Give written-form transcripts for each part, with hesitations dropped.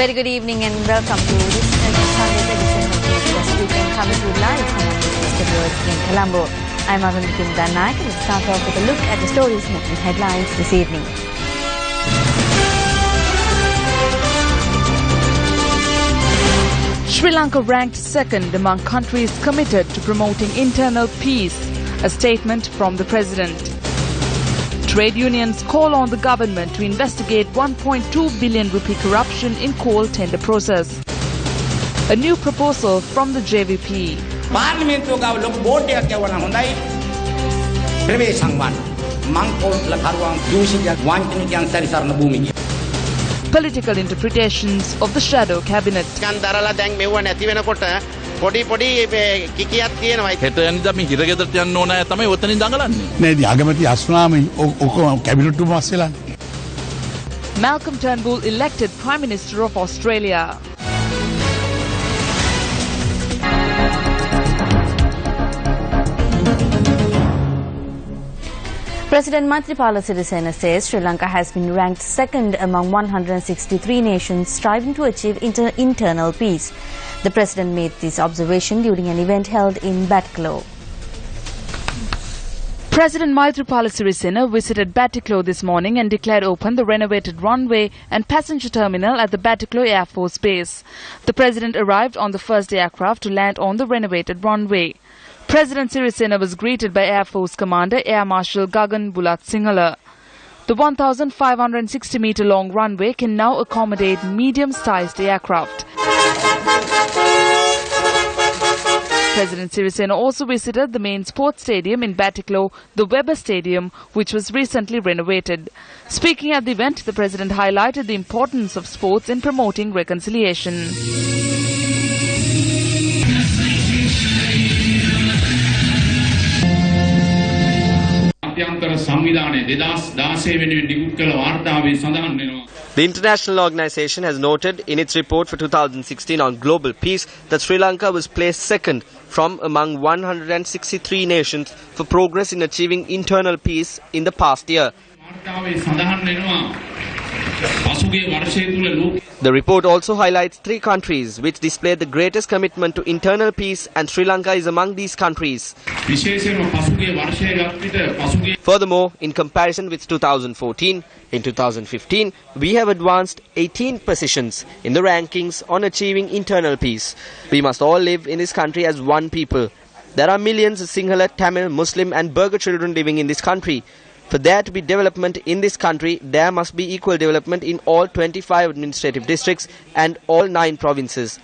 very good evening and welcome to this Sunday edition of Newsfirst. You can come to live from our studios in Colombo. I'm Avandikin Dannaik. Let's start off with a look at the stories making headlines this evening. Sri Lanka ranked second among countries committed to promoting internal peace, a statement from the President. Trade unions call on the government to investigate 1.2 billion rupee corruption in coal tender process. A new proposal from the JVP. Political interpretations of the shadow cabinet. Malcolm Turnbull elected Prime Minister of Australia. President Maithripala Sirisena says Sri Lanka has been ranked second among 163 nations striving to achieve internal peace. The President made this observation during an event held in Batticaloa. President Maithripala Sirisena visited Batticaloa this morning and declared open the renovated runway and passenger terminal at the Batticaloa Air Force Base. The President arrived on the first aircraft to land on the renovated runway. President Sirisena was greeted by Air Force Commander Air Marshal Gagan Bulat Sinhala. The 1,560-meter long runway can now accommodate medium-sized aircraft. President Sirisena also visited the main sports stadium in Batticaloa, the Weber Stadium, which was recently renovated. Speaking at the event, the President highlighted the importance of sports in promoting reconciliation. The international organization has noted in its report for 2016 on global peace that Sri Lanka was placed second from among 163 nations for progress in achieving internal peace in the past year. The report also highlights 3 countries which displayed the greatest commitment to internal peace, and Sri Lanka is among these countries. Furthermore, in comparison with 2014, in 2015, we have advanced 18 positions in the rankings on achieving internal peace. We must all live in this country as one people. There are millions of Sinhala, Tamil, Muslim and Burgher children living in this country. For there to be development in this country, there must be equal development in all 25 administrative districts and all 9 provinces.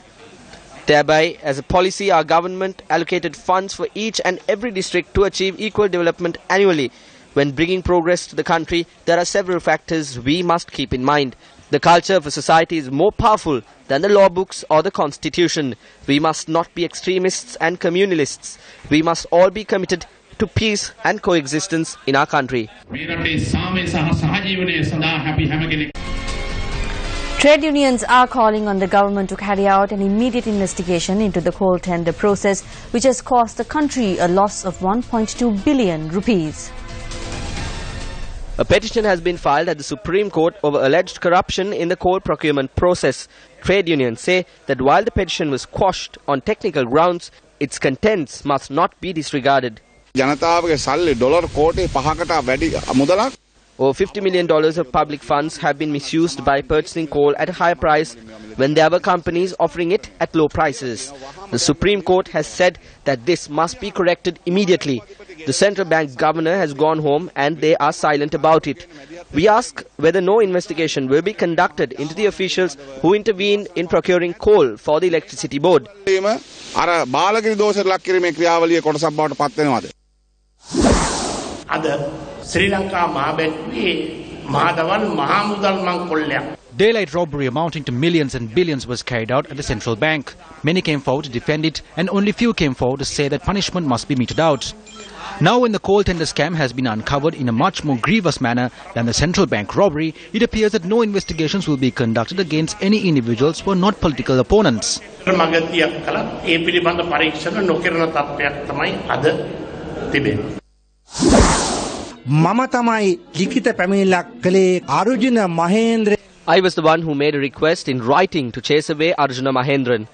Thereby, as a policy, our government allocated funds for each and every district to achieve equal development annually. When bringing progress to the country, there are several factors we must keep in mind. The culture of a society is more powerful than the law books or the constitution. We must not be extremists and communalists. We must all be committed to peace and coexistence in our country. Trade unions are calling on the government to carry out an immediate investigation into the coal tender process, which has cost the country a loss of 1.2 billion rupees. A petition has been filed at the Supreme Court over alleged corruption in the coal procurement process. Trade unions say that while the petition was quashed on technical grounds, its contents must not be disregarded. Over $50 million of public funds have been misused by purchasing coal at a higher price when there were companies offering it at low prices. The Supreme Court has said that this must be corrected immediately. The central bank governor has gone home and they are silent about it. We ask whether no investigation will be conducted into the officials who intervened in procuring coal for the electricity board. Daylight robbery amounting to millions and billions was carried out at the central bank. Many came forward to defend it, and only few came forward to say that punishment must be meted out. Now when the coal tender scam has been uncovered in a much more grievous manner than the central bank robbery, it appears that no investigations will be conducted against any individuals who are not political opponents. I was the one who made a request in writing to chase away Arjuna Mahendran.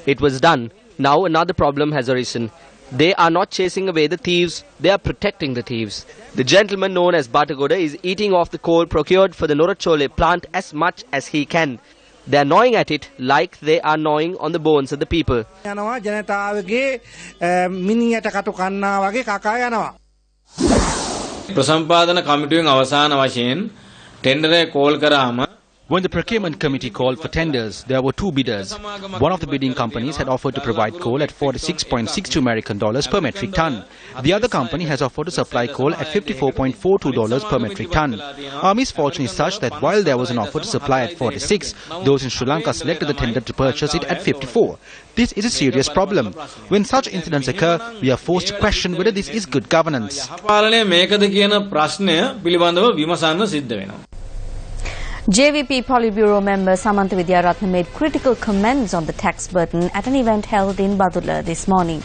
It was done. Now another problem has arisen. They are not chasing away the thieves, they are protecting the thieves. The gentleman known as Batagoda is eating off the coal procured for the Norachole plant as much as he can. They are gnawing at it like they are gnawing on the bones of the people. When the procurement committee called for tenders, there were two bidders. One of the bidding companies had offered to provide coal at $46.62 American per metric ton. The other company has offered to supply coal at $54.42 per metric ton. Our misfortune is such that while there was an offer to supply at 46, those in Sri Lanka selected the tender to purchase it at 54. This is a serious problem. When such incidents occur, we are forced to question whether this is good governance. JVP Politburo member Samantha Widiaratne made critical comments on the tax burden at an event held in Badula this morning.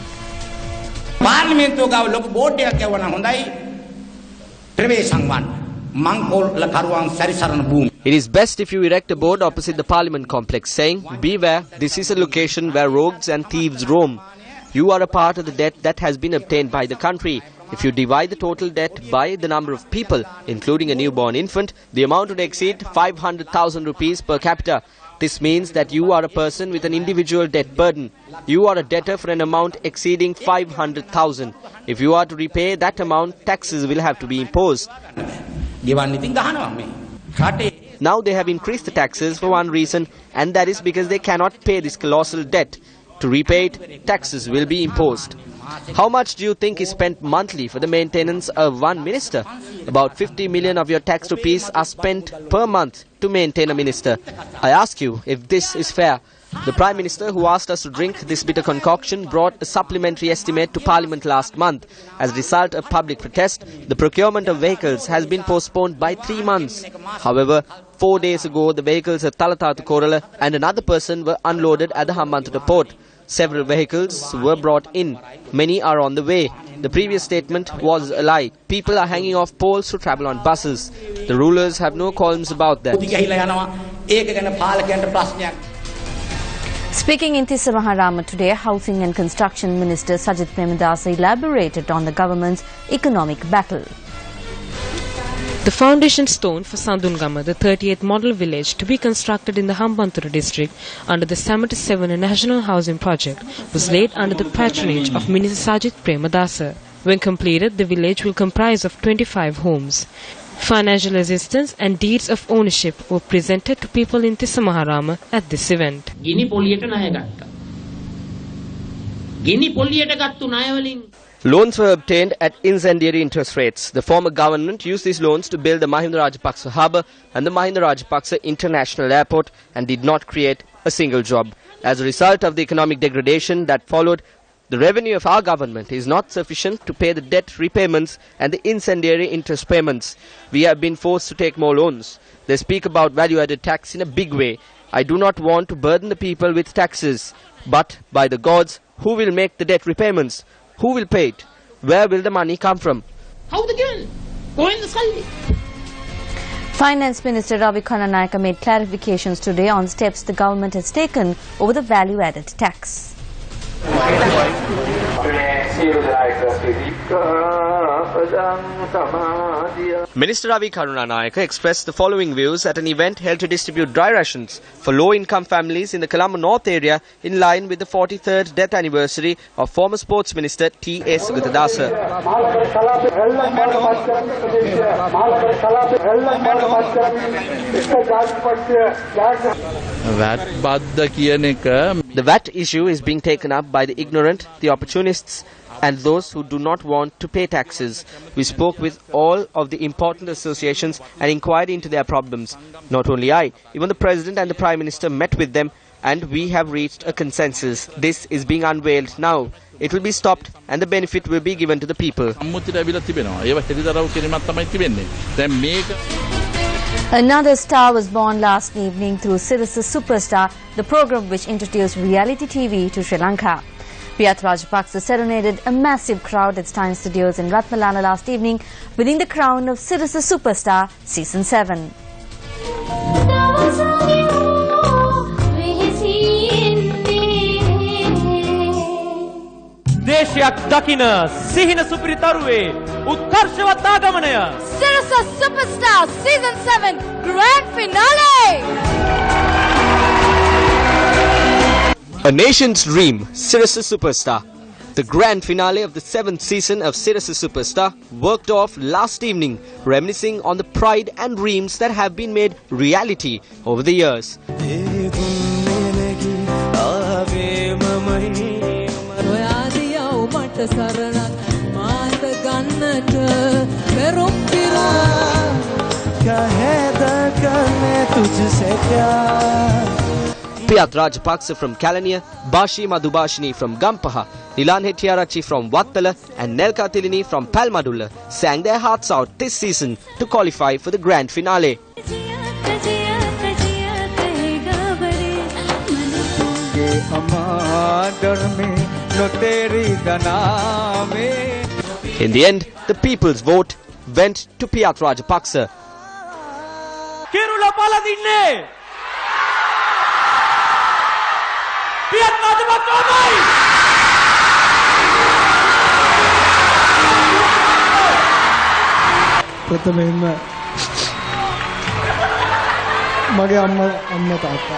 It is best if you erect a board opposite the Parliament complex saying, "Beware, this is a location where rogues and thieves roam. You are a part of the debt that has been obtained by the country. If you divide the total debt by the number of people, including a newborn infant, the amount would exceed 500,000 rupees per capita. This means that you are a person with an individual debt burden. You are a debtor for an amount exceeding 500,000. If you are to repay that amount, taxes will have to be imposed." Now they have increased the taxes for one reason, and that is because they cannot pay this colossal debt. To repay it, taxes will be imposed. How much do you think is spent monthly for the maintenance of one minister? About 50 million of your tax rupees are spent per month to maintain a minister. I ask you if this is fair. The Prime Minister, who asked us to drink this bitter concoction, brought a supplementary estimate to Parliament last month. As a result of public protest, the procurement of vehicles has been postponed by 3 months. However, 4 days ago, the vehicles at Talatatu Korala and another person were unloaded at the Hambantota port. Several vehicles were brought in. Many are on the way. The previous statement was a lie. People are hanging off poles to travel on buses. The rulers have no qualms about that. Speaking in Tissamaharama today, Housing and Construction Minister Sajith Premadasa elaborated on the government's economic battle. The foundation stone for Sandungama, the 38th model village to be constructed in the Hambantota district under the 77 National Housing Project, was laid under the patronage of Minister Sajith Premadasa. When completed, the village will comprise of 25 homes. Financial assistance and deeds of ownership were presented to people in Tissamaharama at this event. Loans were obtained at incendiary interest rates. The former government used these loans to build the Mahinda Rajapaksa harbour and the Mahinda Rajapaksa International Airport and did not create a single job. As a result of the economic degradation that followed, the revenue of our government is not sufficient to pay the debt repayments and the incendiary interest payments. We have been forced to take more loans. They speak about value-added tax in a big way. I do not want to burden the people with taxes. But by the gods, who will make the debt repayments? Who will pay it? Where will the money come from? Finance Minister Ravi Kannanayaka made clarifications today on steps the government has taken over the value-added tax. Minister Ravi Kannanayaka expressed the following views at an event held to distribute dry rations for low-income families in the Colombo North area in line with the 43rd death anniversary of former Sports Minister T.A. Sugatadasa. The VAT issue is being taken up by the ignorant, the opportunists and those who do not want to pay taxes. We spoke with all of the important associations and inquired into their problems. Not only I, even the President and the Prime Minister met with them and we have reached a consensus. This is being unveiled now. It will be stopped and the benefit will be given to the people. Another star was born last evening through Sirasa Superstar, the program which introduced reality TV to Sri Lanka. Piyat Rajapaksa serenaded a massive crowd at Stein Studios in Ratmalana last evening, winning the crown of Sirasa Superstar Season 7. උත්කර්ෂයක් දකින සිහින සුපිරි තරුවේ උත්කර්ෂවත් ආගමනය Sirasa Superstar Season 7 Grand Finale. A nation's dream, Sirasa Superstar. The grand finale of the 7th season of Sirasa Superstar worked off last evening, reminiscing on the pride and dreams that have been made reality over the years. Piyat Rajapaksa from Kalaniya, Bashi Madhubashini from Gampaha, Nilan Hettiarachchi from Wattala and Nelka Tilini from Palmadulla sang their hearts out this season to qualify for the grand finale. In the end, the people's vote went to Piyat Rajapaksa. ප්‍රථමයෙන්ම මගේ අම්මා තාත්තා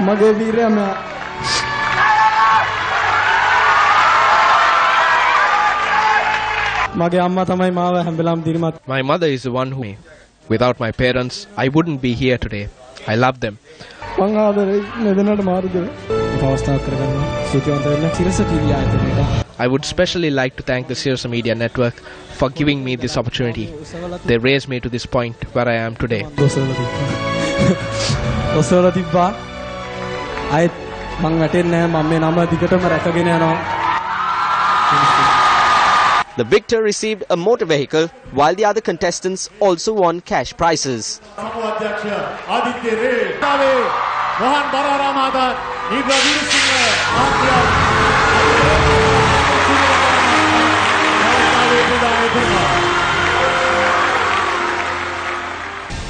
මගේ වීරයා මගේ අම්මා තමයි මාව හැම වෙලාවම දිරිමත්. My mother is the one who, without my parents, I wouldn't be here today. I love them. I would especially like to thank the Sirasa Media Network for giving me this opportunity. They raised me to this point where I am today. The victor received a motor vehicle, while the other contestants also won cash prizes.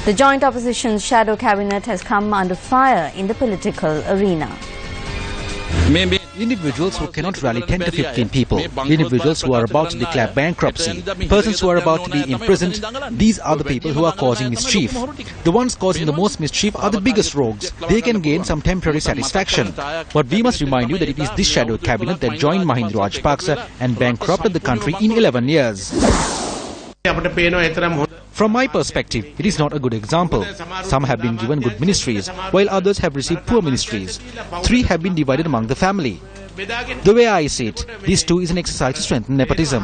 The joint opposition's shadow cabinet has come under fire in the political arena. Individuals who cannot rally 10 to 15 people, individuals who are about to declare bankruptcy, persons who are about to be imprisoned, these are the people who are causing mischief. The ones causing the most mischief are the biggest rogues. They can gain some temporary satisfaction. But we must remind you that it is this shadow cabinet that joined Mahinda Rajapaksa and bankrupted the country in 11 years. From my perspective, it is not a good example. Some have been given good ministries, while others have received poor ministries. 3 have been divided among the family. The way I see it, this too is an exercise to strengthen nepotism.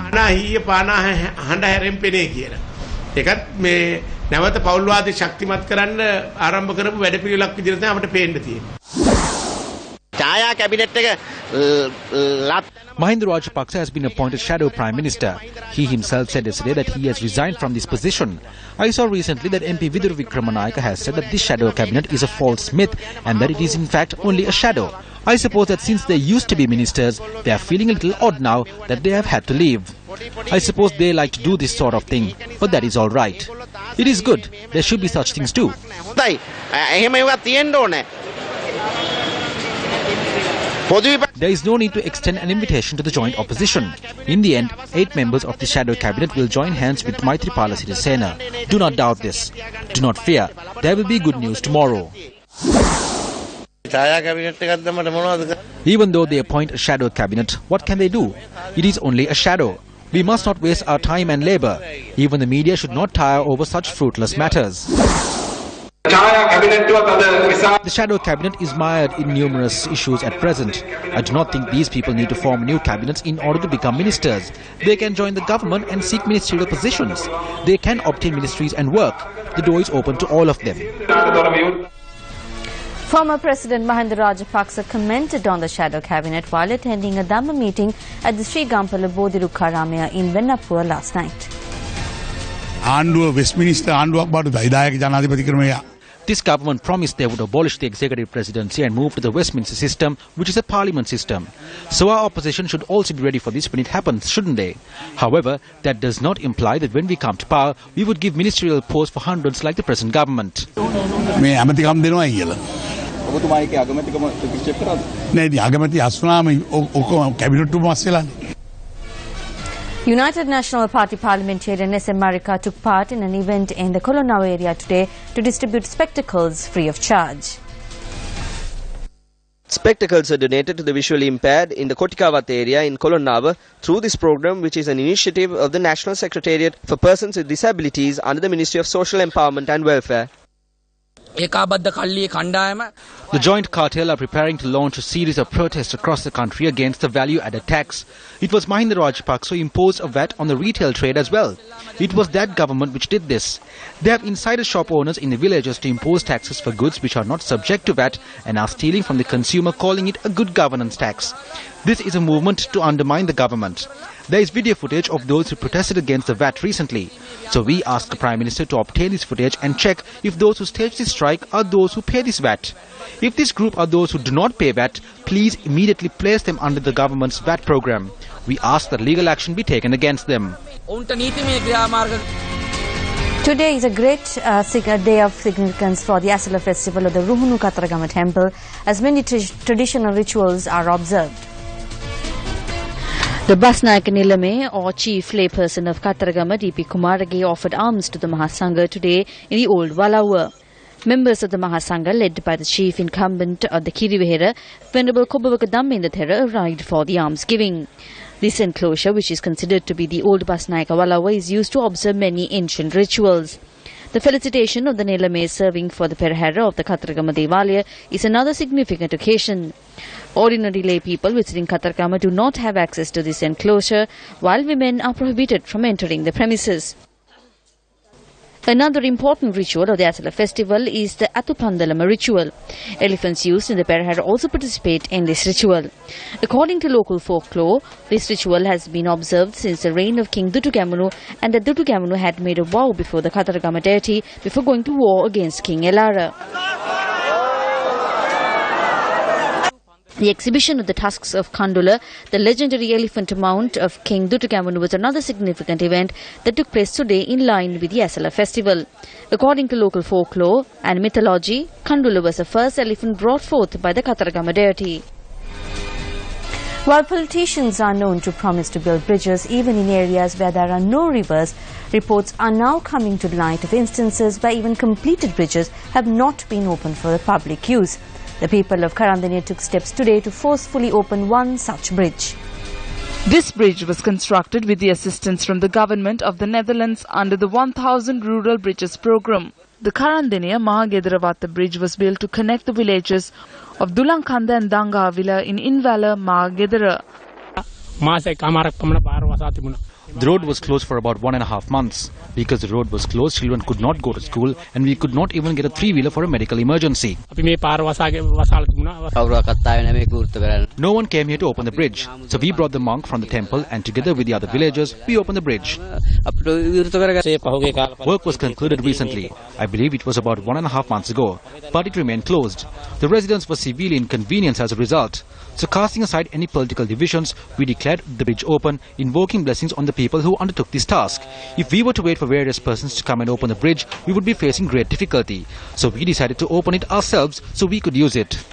Mahinda Rajapaksa has been appointed Shadow Prime Minister. He himself said yesterday that he has resigned from this position. I saw recently that MP Vidura Vikramanayake has said that this shadow cabinet is a false myth and that it is in fact only a shadow. I suppose that since they used to be ministers, they are feeling a little odd now that they have had to leave. I suppose they like to do this sort of thing, but that is all right. It is good. There should be such things too. There is no need to extend an invitation to the joint opposition. In the end, 8 members of the shadow cabinet will join hands with Maithripala Sirisena. Do not doubt this. Do not fear. There will be good news tomorrow. Even though they appoint a shadow cabinet, what can they do? It is only a shadow. We must not waste our time and labour. Even the media should not tire over such fruitless matters. The shadow cabinet is mired in numerous issues at present. I do not think these people need to form new cabinets in order to become ministers. They can join the government and seek ministerial positions. They can obtain ministries and work. The door is open to all of them. Former President Mahinda Rajapaksa commented on the shadow cabinet while attending a Dhamma meeting at the Sri Gampala Bodhirukharamaya in Vennapur last night. This government promised they would abolish the executive presidency and move to the Westminster system, which is a parliament system. So our opposition should also be ready for this when it happens, shouldn't they? However, that does not imply that when we come to power, we would give ministerial posts for hundreds like the present government. United National Party parliamentarian S.M. Marika took part in an event in the Kolonau area today to distribute spectacles free of charge. Spectacles are donated to the visually impaired in the Kotikawat area in Kolonau through this program, which is an initiative of the National Secretariat for Persons with Disabilities under the Ministry of Social Empowerment and Welfare. The joint cartel are preparing to launch a series of protests across the country against the value-added tax. It was Mahinda Rajapaksa who imposed a VAT on the retail trade as well. It was that government which did this. They have incited shop owners in the villages to impose taxes for goods which are not subject to VAT and are stealing from the consumer, calling it a good governance tax. This is a movement to undermine the government. There is video footage of those who protested against the VAT recently. So we asked the Prime Minister to obtain this footage and check if those who staged this strike are those who pay this VAT. If this group are those who do not pay VAT, please immediately place them under the government's VAT program. We ask that legal action be taken against them. Today is a great day of significance for the Acela Festival of the Ruhunu Kataragama temple, as many traditional rituals are observed. The Basnaik Nilame, or chief layperson of Kataragama, D.P. Kumarage, offered arms to the Mahasangha today in the old Walawa. Members of the Mahasangha, led by the chief incumbent of the Kirivehera, Venerable Kobawaka Dammindathera, arrived for the alms giving. This enclosure, which is considered to be the old Basnaika Walawa, is used to observe many ancient rituals. The felicitation of the Nilame serving for the Perhera of the Kataragama Devalaya is another significant occasion. Ordinary lay people visiting Kataragama do not have access to this enclosure, while women are prohibited from entering the premises. Another important ritual of the Acela Festival is the Atupandalama ritual. Elephants used in the Perhera also participate in this ritual. According to local folklore, this ritual has been observed since the reign of King Dutugamunu, and that Dutugamunu had made a vow before the Kataragama deity before going to war against King Elara. The exhibition of the tusks of Kandula, the legendary elephant mount of King Dutugamunu, was another significant event that took place today in line with the Acela Festival. According to local folklore and mythology, Kandula was the first elephant brought forth by the Kataragama deity. While politicians are known to promise to build bridges even in areas where there are no rivers, reports are now coming to light of instances where even completed bridges have not been opened for the public use. The people of Karandania took steps today to forcefully open one such bridge. This bridge was constructed with the assistance from the government of the Netherlands under the 1000 Rural Bridges program. The Karandania Mahagederawata bridge was built to connect the villages of Dulankanda and Dangavila in Invala Mahagedera. The road was closed for about 1.5 months. Because the road was closed, children could not go to school and we could not even get a three-wheeler for a medical emergency. No one came here to open the bridge. So we brought the monk from the temple and together with the other villagers, we opened the bridge. Work was concluded recently. I believe it was about 1.5 months ago. But it remained closed. The residents were severely inconvenienced as a result. So casting aside any political divisions, we declared the bridge open, invoking blessings on the people who undertook this task. If we were to wait for various persons to come and open the bridge, we would be facing great difficulty. So we decided to open it ourselves so we could use it.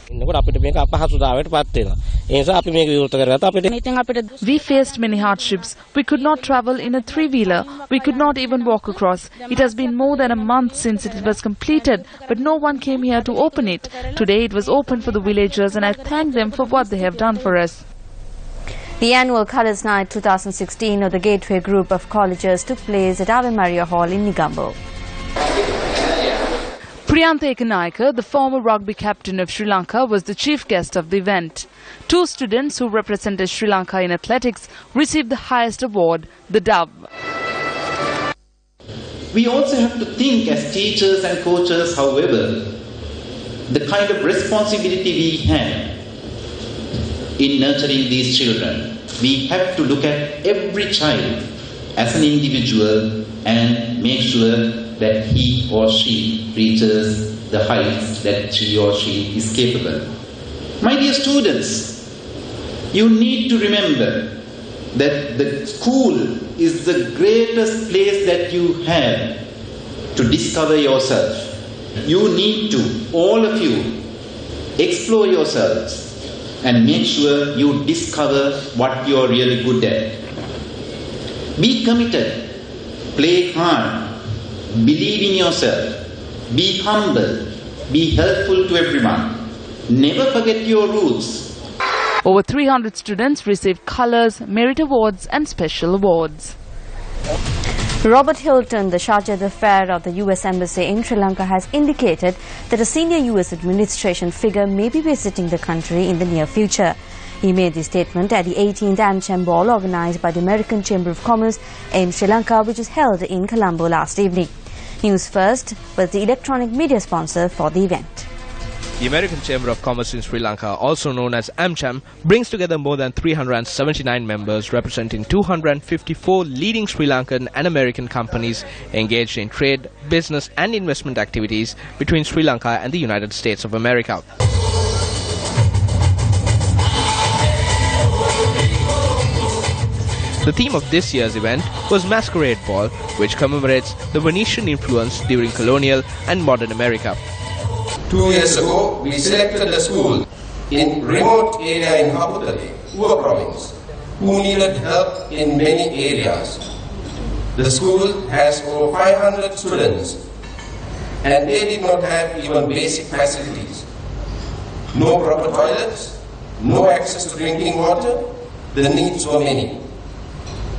We faced many hardships. We could not travel in a three-wheeler. We could not even walk across. It has been more than a month since it was completed, but no one came here to open it. Today it was open for the villagers and I thank them for what they have done for us. The annual Colours Night 2016 of the Gateway Group of Colleges took place at Ave Maria Hall in Negombo. Priyantha Ekanaika, the former rugby captain of Sri Lanka, was the chief guest of the event. 2 students who represented Sri Lanka in athletics received the highest award, the Dove. We also have to think as teachers and coaches, however, the kind of responsibility we have in nurturing these children. We have to look at every child as an individual and make sure that he or she reaches the heights that she or she is capable. My dear students, you need to remember that the school is the greatest place that you have to discover yourself. You need to, all of you, explore yourselves and make sure you discover what you are really good at. Be committed, play hard, believe in yourself, be humble, be helpful to everyone. Never forget your roots. Over 300 students received colours, merit awards and special awards. Robert Hilton, the charge d'affaires of the US Embassy in Sri Lanka, has indicated that a senior US administration figure may be visiting the country in the near future. He made this statement at the 18th AmCham Ball organised by the American Chamber of Commerce in Sri Lanka, which was held in Colombo last evening. Newsfirst was the electronic media sponsor for the event. The American Chamber of Commerce in Sri Lanka, also known as AmCham, brings together more than 379 members representing 254 leading Sri Lankan and American companies engaged in trade, business and investment activities between Sri Lanka and the United States of America. The theme of this year's event was Masquerade Ball, which commemorates the Venetian influence during colonial and modern America. 2 years ago, we selected a school in remote area in Haputale, Ua province, who needed help in many areas. The school has over 500 students and they did not have even basic facilities. No proper toilets, no access to drinking water, the needs were many.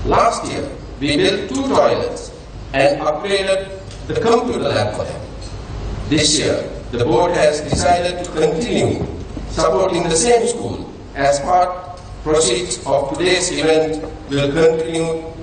Last year, we built 2 toilets and upgraded the computer lab for them. This year, the board has decided to continue supporting the same school as proceeds of today's event will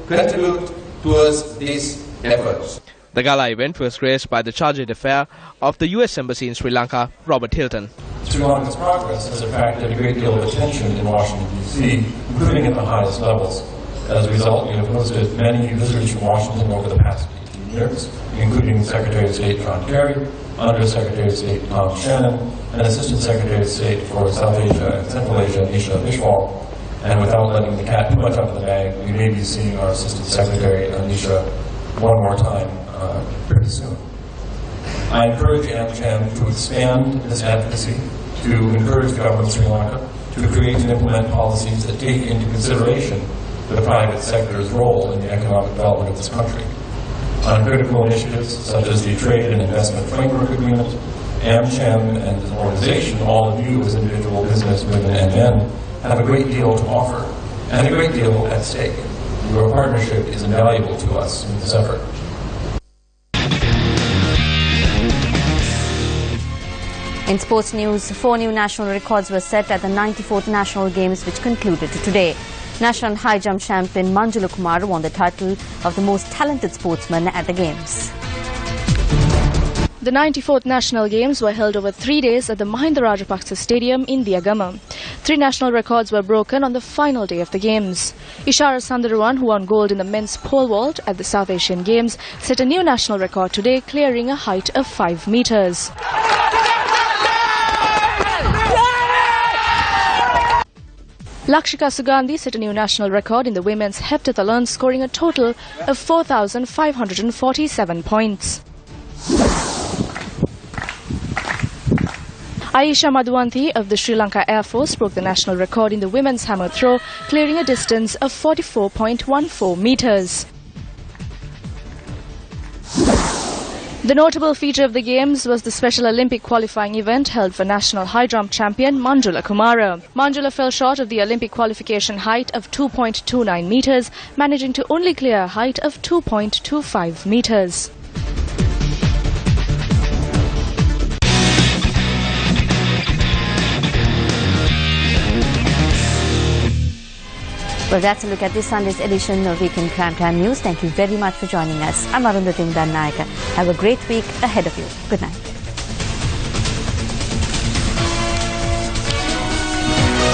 contribute towards these efforts. The gala event was graced by the charge d'affaires of the US Embassy in Sri Lanka, Robert Hilton. Sri Lanka's progress has attracted a great deal of attention in Washington, D.C., including at the highest levels. As a result, we have hosted many visitors from Washington over the past 18 years, including Secretary of State John Kerry, Under-Secretary of State Tom Shannon, and Assistant Secretary of State for South Asia and Central Asia, Nisha Vishwal. And without letting the cat too much out of the bag, we may be seeing our Assistant Secretary, Anisha, one more time pretty soon. I encourage AmCham to expand this advocacy, to encourage the government of Sri Lanka to create and implement policies that take into consideration the private sector's role in the economic development of this country. On critical initiatives such as the Trade and Investment Framework Agreement, AmCham and as an organization, all of you as individual business women and men, have a great deal to offer and a great deal at stake. Your partnership is invaluable to us in this effort. In sports news, 4 new national records were set at the 94th National Games, which concluded today. National high jump champion Manjula Kumar won the title of the most talented sportsman at the Games. The 94th National Games were held over 3 days at the Mahinda Rajapaksa Stadium in Diagama. 3 national records were broken on the final day of the Games. Ishara Sundarawan, who won gold in the men's pole vault at the South Asian Games, set a new national record today, clearing a height of 5 meters. Lakshika Sugandhi set a new national record in the women's heptathlon, scoring a total of 4,547 points. Aisha Madhuvanthi of the Sri Lanka Air Force broke the national record in the women's hammer throw, clearing a distance of 44.14 meters. The notable feature of the Games was the Special Olympic qualifying event held for national high jump champion Manjula Kumara. Manjula fell short of the Olympic qualification height of 2.29 meters, managing to only clear a height of 2.25 meters. Well, that's a look at this Sunday's edition of Weekend Primetime News. Thank you very much for joining us. I'm Arundhati Nayaka. Have a great week ahead of you. Good night.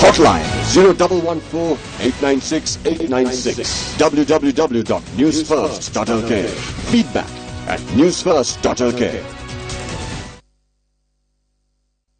Hotline 0114-896-896. www.newsfirst.lk. Feedback, at Newsfirst.lk.